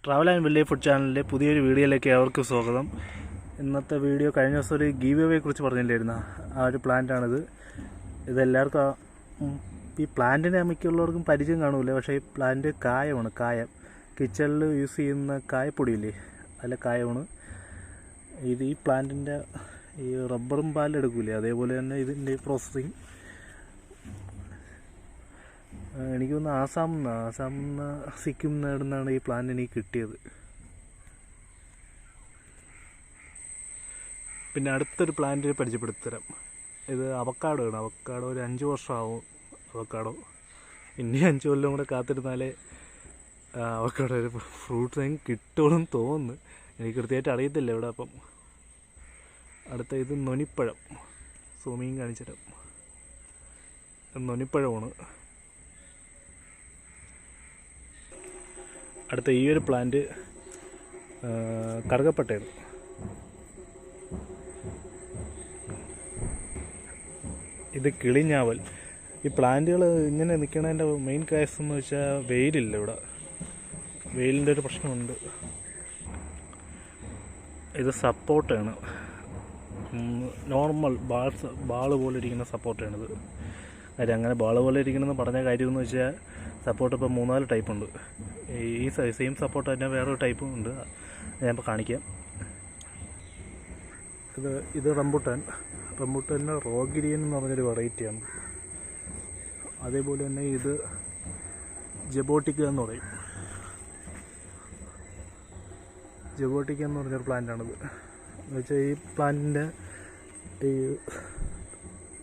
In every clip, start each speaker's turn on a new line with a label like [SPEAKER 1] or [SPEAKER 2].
[SPEAKER 1] Travel and village food ചാനലിലെ പുതിയൊരു വീഡിയോയിലേക്ക് ഏവർക്കും സ്വാഗതം. ഇന്നത്തെ വീഡിയോ കഴിഞ്ഞ ദിവസം ഒരു ഗീവ് അവേ കുറിച്ച് പറഞ്ഞില്ലായിരുന്നു. ആ ഒരു പ്ലാന്റാണിത്. ഇതെല്ലാവർക്കും ഈ പ്ലാന്റിനെ മിക്കുള്ളവർക്കും പരിചയം കാണൂല. പക്ഷേ ഈ പ്ലാന്റ് കായമാണ്. കായം കിച്ചണിൽ യൂസ് ചെയ്യുന്ന കായപ്പൊടിയില്ലേ, അതിലെ കായമാണ് ഇത്. ഈ പ്ലാന്റിൻ്റെ ഈ റബ്ബറും പാലെടുക്കൂലേ, അതേപോലെ തന്നെ ഇതിൻ്റെ പ്രോസസ്സിങ് എനിക്ക് തോന്നുന്നു ആസാമിൽ സിക്കിം നിന്നാണ് ഈ പ്ലാന്റ് എനിക്ക് കിട്ടിയത്. പിന്നെ അടുത്തൊരു പ്ലാന്റ് പരിചയപ്പെടുത്തരാം. ഇത് അവക്കാഡോ ആണ്. അവക്കാഡോ ഒരു 5 വർഷമാവും. അവക്കാഡോ ഇനി 5 കൊല്ലം കൂടെ കാത്തിരുന്നാലേ അവക്കാഡോ ഒരു ഫ്രൂട്ട്സ് കിട്ടുമെന്ന് തോന്നുന്നു. എനിക്ക് കൃത്യമായിട്ട് അറിയത്തില്ല ഇവിടെ. അപ്പം അടുത്ത ഇത് നൊനിപ്പഴം. സൂമിയും കാണിച്ചുതരാം. നൊനിപ്പഴമാണ്. അടുത്ത ഈ ഒരു പ്ലാന്റ് കറുകപ്പട്ടയാണ്. ഇത് കിളിഞ്ഞാവൽ. ഈ പ്ലാന്റുകൾ ഇങ്ങനെ നിൽക്കുന്നതിൻ്റെ മെയിൻ കേസ് എന്ന് വെച്ചാൽ വെയിലില്ല ഇവിടെ. വെയിലിൻ്റെ ഒരു പ്രശ്നമുണ്ട്. ഇത് സപ്പോർട്ടാണ്. നോർമൽ ബാള് പോലെ ഇരിക്കുന്ന സപ്പോർട്ടാണിത്. കാര്യം അങ്ങനെ ബാള് പോലെ ഇരിക്കണമെന്ന് പറഞ്ഞ കാര്യമെന്ന് വെച്ചാൽ സപ്പോർട്ട് ഇപ്പോൾ 3-4 ടൈപ്പുണ്ട്. ഈ സെയിം സപ്പോർട്ട് തന്നെ വേറൊരു ടൈപ്പും ഉണ്ട്. ഞാനിപ്പോൾ കാണിക്കാം. ഇത് റംബൂട്ടാൻ്റെ റോഗിരിയൻ എന്ന് പറഞ്ഞൊരു വെറൈറ്റിയാണ്. അതേപോലെ തന്നെ ഇത് ജബോട്ടിക്ക എന്ന് പറയും. ജബോട്ടിക്ക എന്ന് പറഞ്ഞൊരു പ്ലാന്റാണിത്. എന്ന് വെച്ചാൽ ഈ പ്ലാന്റിൻ്റെ ഈ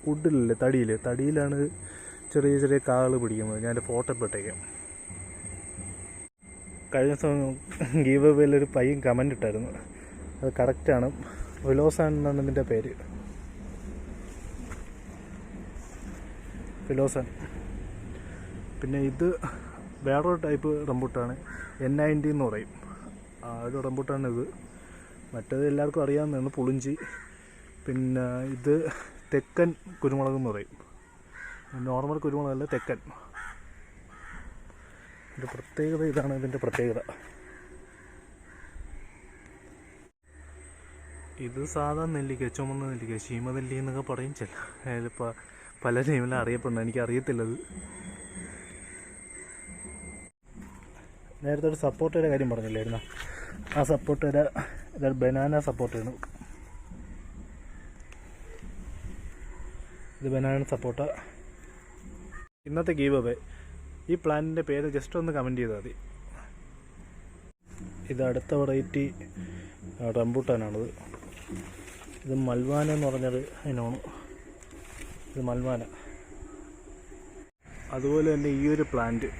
[SPEAKER 1] വുഡിലല്ലേ, തടിയിലാണ് ചെറിയ ചെറിയ കാകൾ പിടിക്കുന്നത്. ഞാൻ ഫോട്ടോ ഇട്ടേക്കാം. കഴിഞ്ഞ ദിവസം ഗീവ് അവേയിൽ ഒരു പയ്യൻ കമൻ്റ് ഇട്ടായിരുന്നു. അത് കറക്റ്റാണ്. ഫിലോസാൻ എന്നാണ് ഇതിൻ്റെ പേര്. ഫിലോസാൻ. പിന്നെ ഇത് വേറൊരു ടൈപ്പ് റംബൂട്ടാണ്. N90 എന്ന് പറയും. ആ ഒരു റംബൂട്ടാണിത്. മറ്റേത് എല്ലാവർക്കും അറിയാവുന്നതാണ്, പുളിഞ്ചി. പിന്നെ ഇത് തെക്കൻ കുരുമുളക് എന്ന് പറയും. നോർമൽ കുരുമുളകല്ല, തെക്കൻ. ഇതിൻ്റെ പ്രത്യേകത ഇതാണ്. ഇതിൻ്റെ പ്രത്യേകത ഇത് സാധാ നെല്ലിക്ക, ചുമന്ന നെല്ലിക്ക, ശീമനെല്ലി എന്നൊക്കെ പറയും. അതിലിപ്പോൾ പല നെയിമിലും അറിയപ്പെടുന്നത്. എനിക്കറിയത്തില്ലത്. നേരത്തെ ഒരു സപ്പോർട്ടയുടെ കാര്യം പറഞ്ഞില്ലായിരുന്നോ? ആ സപ്പോർട്ടയുടെ ഇതൊരു ബനാന സപ്പോർട്ടാണ്. ഇത് ബനാന സപ്പോർട്ട. ഇന്നത്തെ ഗീവ് അവേ. ഈ പ്ലാന്റിൻ്റെ പേര് ജസ്റ്റ് ഒന്ന് കമൻറ്റ് ചെയ്താൽ മതി. ഇത് അടുത്ത വെറൈറ്റി റംബൂട്ടാനാണിത്. ഇത് മൽവാന എന്ന് പറഞ്ഞൊരു ഇനമാണ്. ഇത് മൽവാന. അതുപോലെ തന്നെ ഈ ഒരു പ്ലാന്റ്